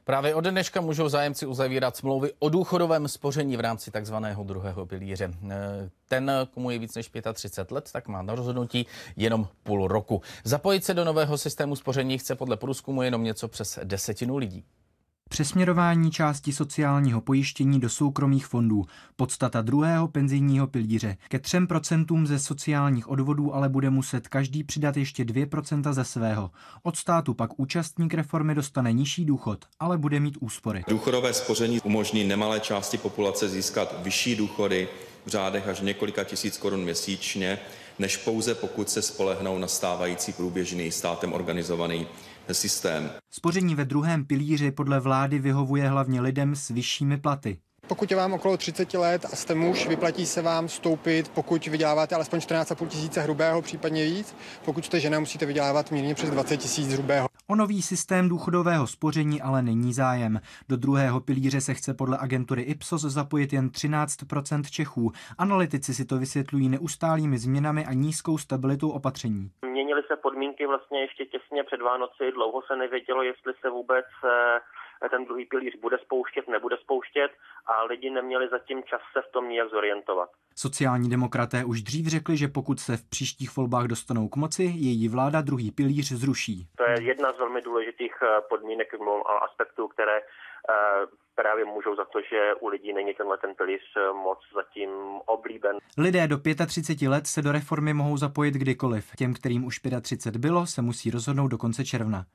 Právě od dneška můžou zájemci uzavírat smlouvy o důchodovém spoření v rámci takzvaného druhého pilíře. Ten, komu je víc než 35 let, tak má na rozhodnutí jenom půl roku. Zapojit se do nového systému spoření chce podle průzkumu jenom něco přes 10% lidí. Přesměrování části sociálního pojištění do soukromých fondů. Podstata druhého penzijního pilíře. Ke 3% ze sociálních odvodů ale bude muset každý přidat ještě 2% ze svého. Od státu pak účastník reformy dostane nižší důchod, ale bude mít úspory. Důchodové spoření umožní nemalé části populace získat vyšší důchody v řádech až několika tisíc korun měsíčně, než pouze pokud se spolehnou na stávající průběžný státem organizovaný systém. Spoření ve druhém pilíři podle vlády vyhovuje hlavně lidem s vyššími platy. Pokud je vám okolo 30 let a jste muž, vyplatí se vám vstoupit, pokud vyděláváte alespoň 14,5 tisíce hrubého, případně víc. Pokud jste žena, musíte vydělávat mírně přes 20 tisíc hrubého. O nový systém důchodového spoření ale není zájem. Do druhého pilíře se chce podle agentury Ipsos zapojit jen 13% Čechů. Analytici si to vysvětlují neustálými změnami a nízkou stabilitou opatření. Měnily se podmínky vlastně ještě těsně před Vánoci, dlouho se nevědělo, jestli se vůbec ten druhý pilíř bude spouštět, nebude spouštět a lidi neměli zatím čas se v tom nijak zorientovat. Sociální demokraté už dřív řekli, že pokud se v příštích volbách dostanou k moci, její vláda druhý pilíř zruší. To je jedna z velmi důležitých podmínek a aspektů, které právě můžou za to, že u lidí není ten pilíř moc zatím oblíben. Lidé do 35 let se do reformy mohou zapojit kdykoliv. Těm, kterým už 35 bylo, se musí rozhodnout do konce června.